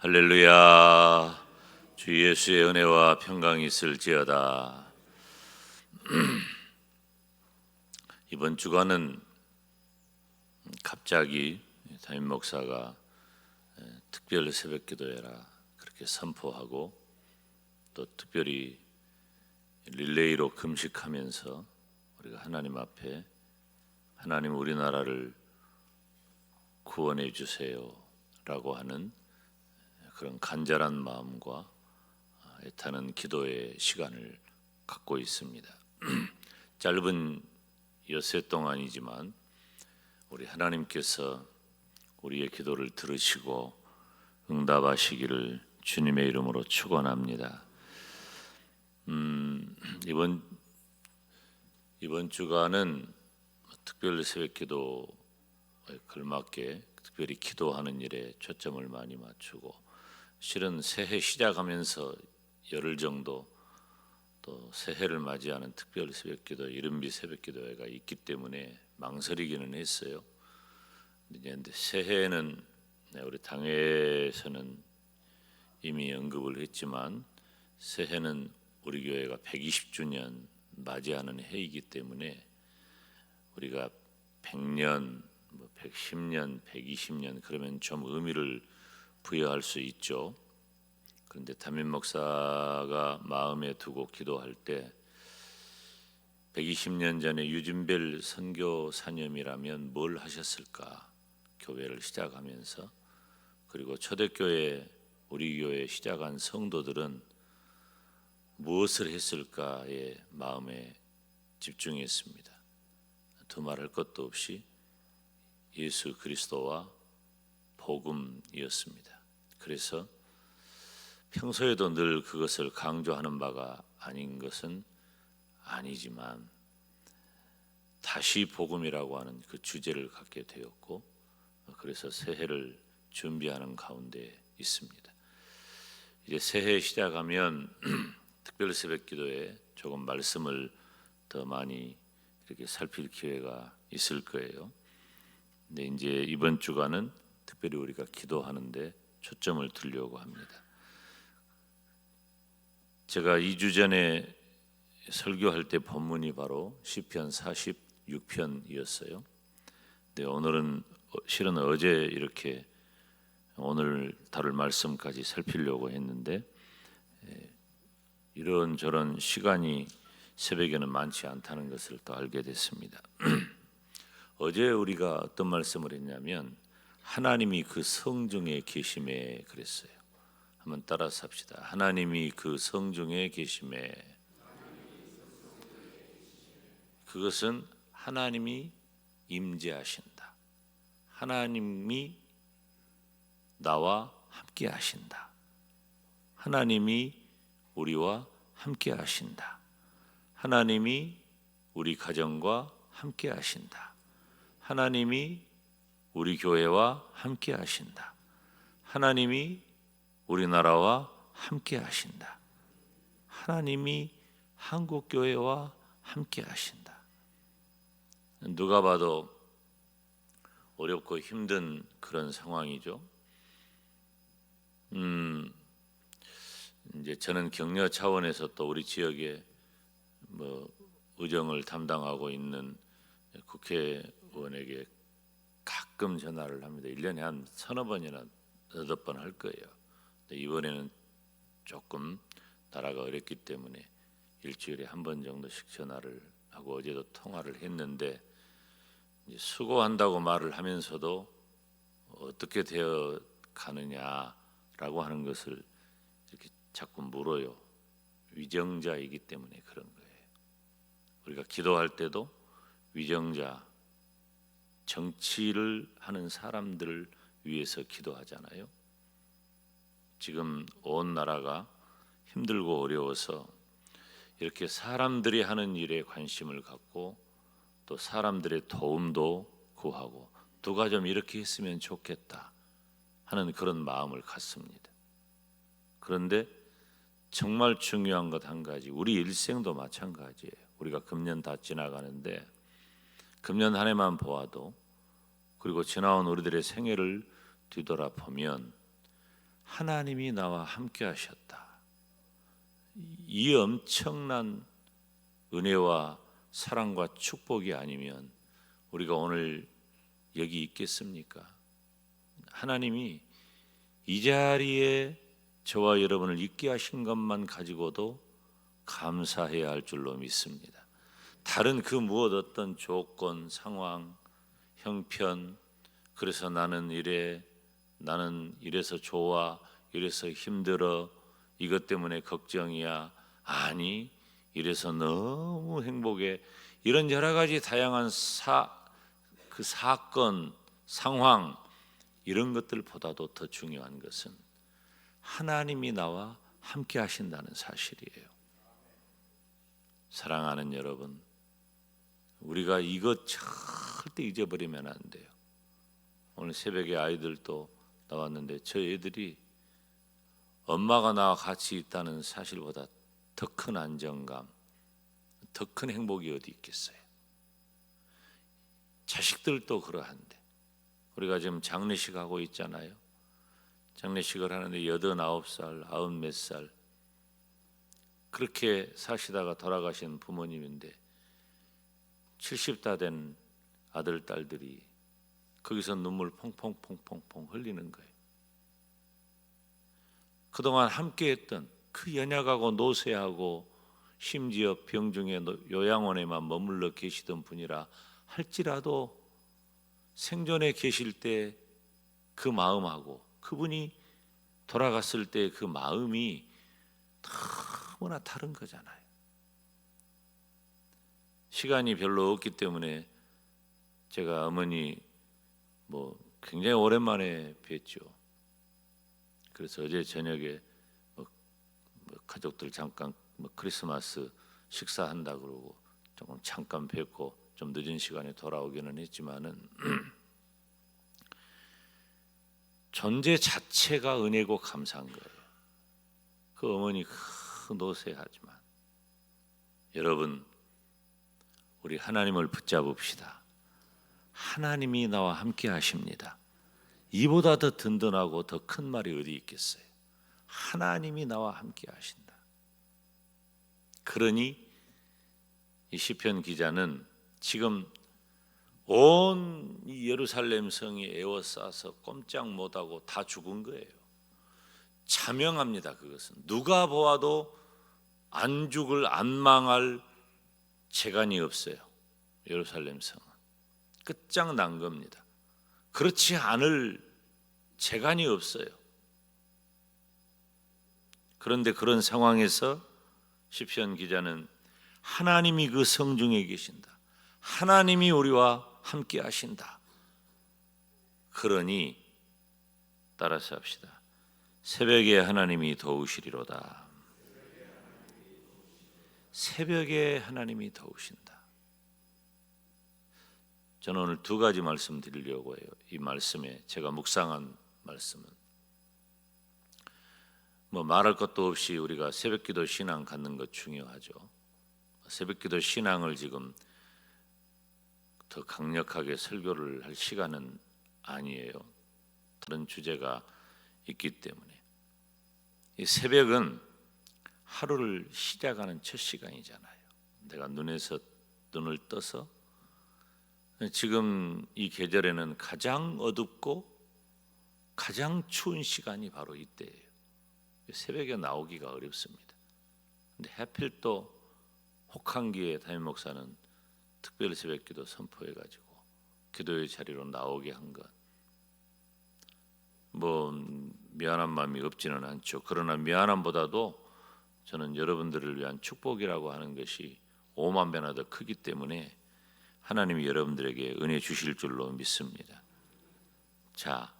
할렐루야. 주 예수의 은혜와 평강이 있을지어다. 이번 주간은 갑자기 담임 목사가 특별 새벽 기도해라 그렇게 선포하고, 또 특별히 릴레이로 금식하면서 우리가 하나님 앞에 하나님 우리나라를 구원해 주세요 라고 하는 그런 간절한 마음과 애타는 기도의 시간을 갖고 있습니다. 짧은 엿새 동안이지만 우리 하나님께서 우리의 기도를 들으시고 응답하시기를 주님의 이름으로 축원합니다. 이번 주간은 특별 새벽기도에 걸맞게 특별히 기도하는 일에 초점을 많이 맞추고, 실은 새해 시작하면서 열흘 정도 또 새해를 맞이하는 특별 새벽기도, 이른비 새벽기도회가 있기 때문에 망설이기는 했어요. 근데 새해에는 우리 당회에서는 이미 언급을 했지만, 새해는 우리 교회가 120주년 맞이하는 해이기 때문에 우리가 100년, 110년, 120년 그러면 좀 의미를 부여할 수 있죠. 그런데 담임 목사가 마음에 두고 기도할 때 120년 전에 유진벨 선교사님이라면 뭘 하셨을까? 교회를 시작하면서, 그리고 초대교회 우리 교회 시작한 성도들은 무엇을 했을까에 마음에 집중했습니다. 두말할 것도 없이 예수 그리스도와 복음이었습니다. 그래서 평소에도 늘 그것을 강조하는 바가 아닌 것은 아니지만, 다시 복음이라고 하는 그 주제를 갖게 되었고, 그래서 새해를 준비하는 가운데 있습니다. 이제 새해 시작하면 특별 새벽 기도에 조금 말씀을 더 많이 이렇게 살필 기회가 있을 거예요. 근데 이제 이번 주간은 특별히 우리가 기도하는데 초점을 두려고 합니다. 제가 2주 전에 설교할 때 본문이 바로 시편 46편이었어요. 근데 오늘은 실은 어제 이렇게 오늘 다룰 말씀까지 살피려고 했는데, 이런저런 시간이 새벽에는 많지 않다는 것을 또 알게 됐습니다. 어제 우리가 어떤 말씀을 했냐면, 하나님이 그 성중에 계심에 그랬어요. 한번 따라서 합시다. 하나님이 그 성중에 계심에. 그것은 하나님이 임재하신다. 하나님이 나와 함께 하신다. 하나님이 우리와 함께 하신다. 하나님이 우리 가정과 함께 하신다. 하나님이 우리 교회와 함께 하신다. 하나님이 우리나라와 함께 하신다. 하나님이 한국 교회와 함께 하신다. 누가 봐도 어렵고 힘든 그런 상황이죠. 이제 저는 격려 차원에서 또 우리 지역에 의정을 담당하고 있는 국회의원에게 가끔 전화를 합니다. 1년에 한 서너 번이나 여덟 번 할 거예요. 근데 이번에는 조금 나라가 어렵기 때문에 일주일에 한 번 정도씩 전화를 하고, 어제도 통화를 했는데, 이제 수고한다고 말을 하면서도 어떻게 되어 가느냐라고 하는 것을 이렇게 자꾸 물어요. 위정자이기 때문에 그런 거예요. 우리가 기도할 때도 위정자, 정치를 하는 사람들을 위해서 기도하잖아요. 지금 온 나라가 힘들고 어려워서 이렇게 사람들이 하는 일에 관심을 갖고, 또 사람들의 도움도 구하고, 누가 좀 이렇게 했으면 좋겠다 하는 그런 마음을 갖습니다. 그런데 정말 중요한 것 한 가지, 우리 일생도 마찬가지예요. 우리가 금년 다 지나가는데, 금년 한 해만 보아도, 그리고 지나온 우리들의 생애를 뒤돌아보면 하나님이 나와 함께 하셨다. 이 엄청난 은혜와 사랑과 축복이 아니면 우리가 오늘 여기 있겠습니까? 하나님이 이 자리에 저와 여러분을 있게 하신 것만 가지고도 감사해야 할 줄로 믿습니다. 다른 그 무엇 어떤 조건, 상황, 형편, 그래서 나는 이래서 좋아, 이래서 힘들어, 이것 때문에 걱정이야, 아니 이래서 너무 행복해, 이런 여러 가지 다양한 그 사건, 상황, 이런 것들보다도 더 중요한 것은 하나님이 나와 함께 하신다는 사실이에요. 사랑하는 여러분, 우리가 이것 절대 잊어버리면 안 돼요. 오늘 새벽에 아이들도 나왔는데 저 애들이 엄마가 나와 같이 있다는 사실보다 더 큰 안정감, 더 큰 행복이 어디 있겠어요. 자식들도 그러한데 우리가 지금 장례식 하고 있잖아요. 장례식을 하는데 89살, 90몇 살 그렇게 사시다가 돌아가신 부모님인데 70다 된 아들, 딸들이 거기서 눈물 퐁퐁퐁퐁 흘리는 거예요. 그동안 함께했던 그 연약하고 노쇠하고 심지어 병중에 요양원에만 머물러 계시던 분이라 할지라도 생전에 계실 때 그 마음하고 그분이 돌아갔을 때 그 마음이 너무나 다른 거잖아요. 시간이 별로 없기 때문에 제가 어머니 굉장히 오랜만에 뵀죠. 그래서 어제 저녁에 가족들 잠깐 크리스마스 식사한다 그러고 조금 잠깐 뵙고 좀 늦은 시간에 돌아오기는 했지만은 존재 자체가 은혜고 감사한 거예요. 그 어머니 노쇠하지만 여러분, 우리 하나님을 붙잡읍시다. 하나님이 나와 함께 하십니다. 이보다 더 든든하고 더 큰 말이 어디 있겠어요? 하나님이 나와 함께 하신다. 그러니 이 시편 기자는 지금 온 이 예루살렘 성이 에워싸서 꼼짝 못하고 다 죽은 거예요. 자명합니다. 그것은 누가 보아도 안 죽을, 안 망할 재간이 없어요. 예루살렘 성은 끝장난 겁니다. 그렇지 않을 재간이 없어요. 그런데 그런 상황에서 시편 기자는 하나님이 그 성중에 계신다, 하나님이 우리와 함께 하신다. 그러니 따라서 합시다. 새벽에 하나님이 도우시리로다. 새벽에 하나님이 도우신다. 저는 오늘 두 가지 말씀 드리려고 해요. 이 말씀에 제가 묵상한 말씀은 말할 것도 없이 우리가 새벽기도 신앙 갖는 것 중요하죠. 새벽기도 신앙을 지금 더 강력하게 설교를 할 시간은 아니에요. 다른 주제가 있기 때문에. 이 새벽은 하루를 시작하는 첫 시간이잖아요. 내가 눈을 떠서 지금 이 계절에는 가장 어둡고 가장 추운 시간이 바로 이때예요. 새벽에 나오기가 어렵습니다. 근데 하필 또 혹한기에 담임 목사는 특별 새벽기도 선포해가지고 기도의 자리로 나오게 한 것, 미안한 마음이 없지는 않죠. 그러나 미안함보다도 저는 여러분들을 위한 축복이라고 하는 것이 5만 배나 더 크기 때문에 하나님이 여러분들에게 은혜 주실 줄로 믿습니다. 자,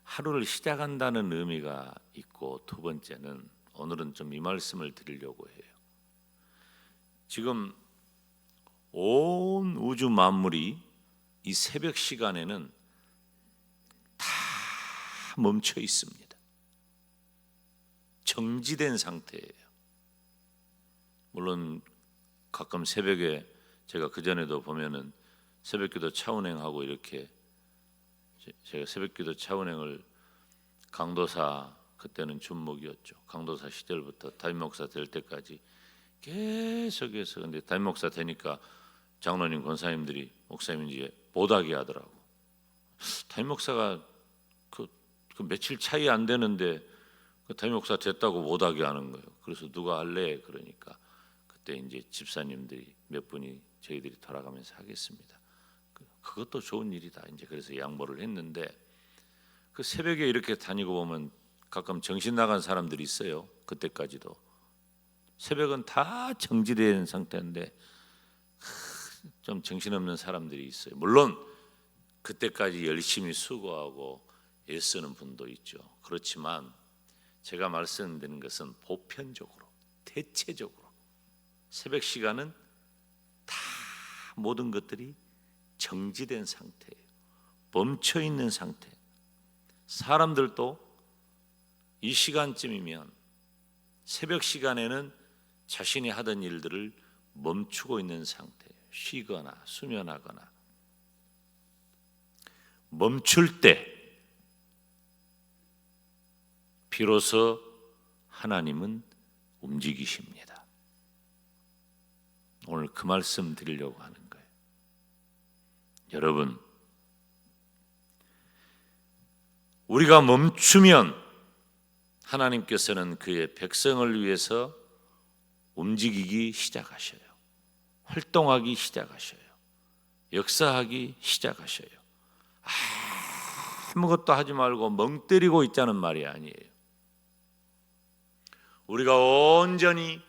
하루를 시작한다는 의미가 있고, 두 번째는 오늘은 좀 이 말씀을 드리려고 해요. 지금 온 우주 만물이 이 새벽 시간에는 다 멈춰 있습니다. 정지된 상태예요. 물론 가끔 새벽에 제가 그전에도 보면은 새벽기도 차운행하고 이렇게 제가 새벽기도 차운행을 강도사 그때는 준목이었죠. 강도사 시절부터 담임 목사 될 때까지 계속해서. 근데 담임 목사 되니까 장로님, 권사님들이 목사님 이제 못하게 하더라고. 담임 목사가 그 며칠 차이 안 되는데 그 담임 목사 됐다고 못하게 하는 거예요. 그래서 누가 할래? 그러니까 그때 이제 집사님들이 몇 분이 저희들이 돌아가면서 하겠습니다. 그것도 좋은 일이다. 이제 그래서 양보를 했는데, 그 새벽에 이렇게 다니고 보면 가끔 정신 나간 사람들이 있어요. 그때까지도 새벽은 다 정지된 상태인데 좀 정신없는 사람들이 있어요. 물론 그때까지 열심히 수고하고 애쓰는 분도 있죠. 그렇지만 제가 말씀드리는 것은 보편적으로, 대체적으로 새벽 시간은 다 모든 것들이 정지된 상태예요. 멈춰 있는 상태. 사람들도 이 시간쯤이면, 새벽 시간에는 자신이 하던 일들을 멈추고 있는 상태예요. 쉬거나 수면하거나. 멈출 때 비로소 하나님은 움직이십니다. 오늘 그 말씀 드리려고 하는 거예요. 여러분, 우리가 멈추면 하나님께서는 그의 백성을 위해서 움직이기 시작하셔요. 활동하기 시작하셔요. 역사하기 시작하셔요. 아무것도 하지 말고 멍 때리고 있자는 말이 아니에요. 우리가 온전히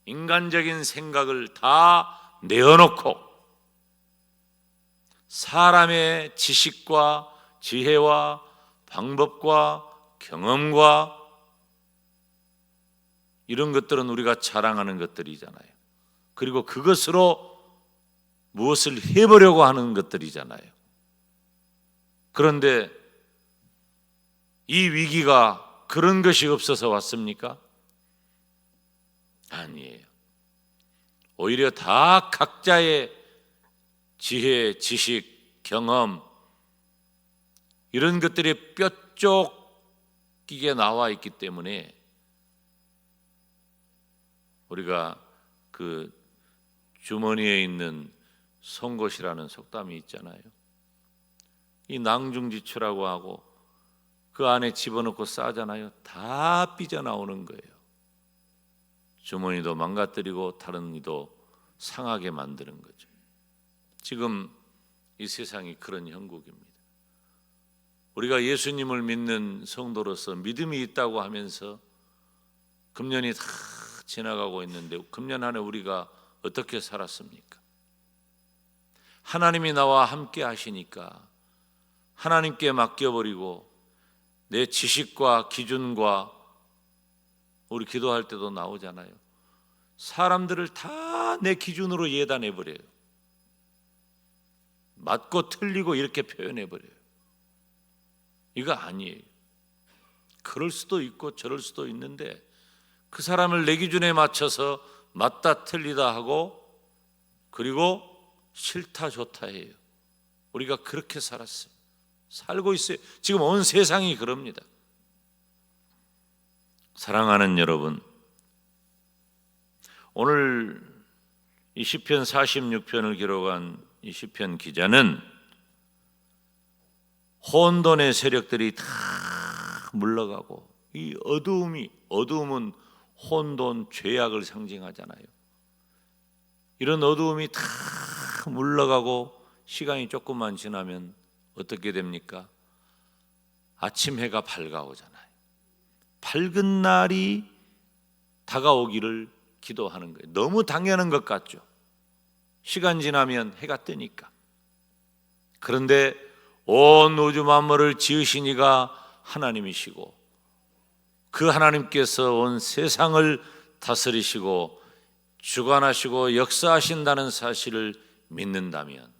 인간적인 생각을 다 내어놓고 사람의 지식과 지혜와 방법과 경험과 이런 것들은 우리가 자랑하는 것들이잖아요. 그리고 그것으로 무엇을 해보려고 하는 것들이잖아요. 그런데 이 위기가 그런 것이 없어서 왔습니까? 아니에요. 오히려 다 각자의 지혜, 지식, 경험 이런 것들이 뼈쪽이게 나와 있기 때문에 우리가 그 주머니에 있는 송곳이라는 속담이 있잖아요. 이 낭중지추라고 하고 그 안에 집어넣고 싸잖아요. 다 삐져나오는 거예요. 주머니도 망가뜨리고 다른 이도 상하게 만드는 거죠. 지금 이 세상이 그런 형국입니다. 우리가 예수님을 믿는 성도로서 믿음이 있다고 하면서 금년이 다 지나가고 있는데 금년 안에 우리가 어떻게 살았습니까? 하나님이 나와 함께 하시니까 하나님께 맡겨버리고 내 지식과 기준과 우리 기도할 때도 나오잖아요. 사람들을 다 내 기준으로 예단해버려요. 맞고 틀리고 이렇게 표현해버려요. 이거 아니에요. 그럴 수도 있고 저럴 수도 있는데 그 사람을 내 기준에 맞춰서 맞다 틀리다 하고 그리고 싫다 좋다 해요. 우리가 그렇게 살았어요. 살고 있어요. 지금 온 세상이 그럽니다. 사랑하는 여러분, 오늘 이 시편 46편을 기록한 이 시편 기자는 혼돈의 세력들이 다 물러가고 이 어두움은 혼돈, 죄악을 상징하잖아요. 이런 어두움이 다 물러가고 시간이 조금만 지나면 어떻게 됩니까? 아침 해가 밝아오잖아요. 밝은 날이 다가오기를 기도하는 거예요. 너무 당연한 것 같죠. 시간 지나면 해가 뜨니까. 그런데 온 우주 만물을 지으신 이가 하나님이시고 그 하나님께서 온 세상을 다스리시고 주관하시고 역사하신다는 사실을 믿는다면,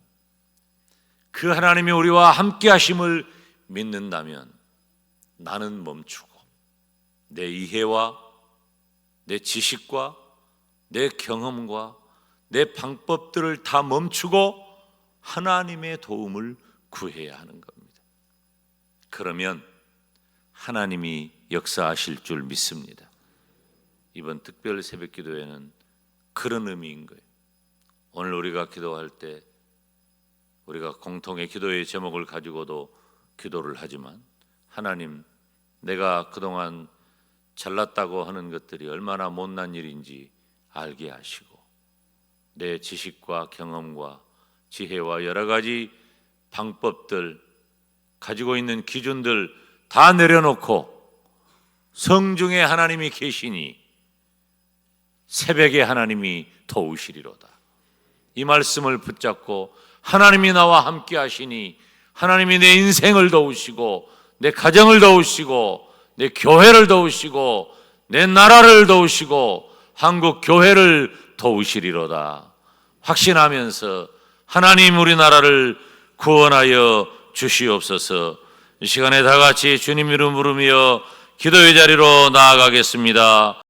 그 하나님이 우리와 함께 하심을 믿는다면 나는 멈추고 내 이해와 내 지식과 내 경험과 내 방법들을 다 멈추고 하나님의 도움을 구해야 하는 겁니다. 그러면 하나님이 역사하실 줄 믿습니다. 이번 특별 새벽 기도회는 그런 의미인 거예요. 오늘 우리가 기도할 때 우리가 공통의 기도의 제목을 가지고도 기도를 하지만 하나님, 내가 그동안 잘났다고 하는 것들이 얼마나 못난 일인지 알게 하시고 내 지식과 경험과 지혜와 여러 가지 방법들, 가지고 있는 기준들 다 내려놓고 성중에 하나님이 계시니 새벽에 하나님이 도우시리로다. 이 말씀을 붙잡고 하나님이 나와 함께 하시니 하나님이 내 인생을 도우시고 내 가정을 도우시고 내 교회를 도우시고 내 나라를 도우시고 한국 교회를 도우시리로다 확신하면서 하나님 우리나라를 구원하여 주시옵소서. 이 시간에 다 같이 주님 이름 부르며 기도의 자리로 나아가겠습니다.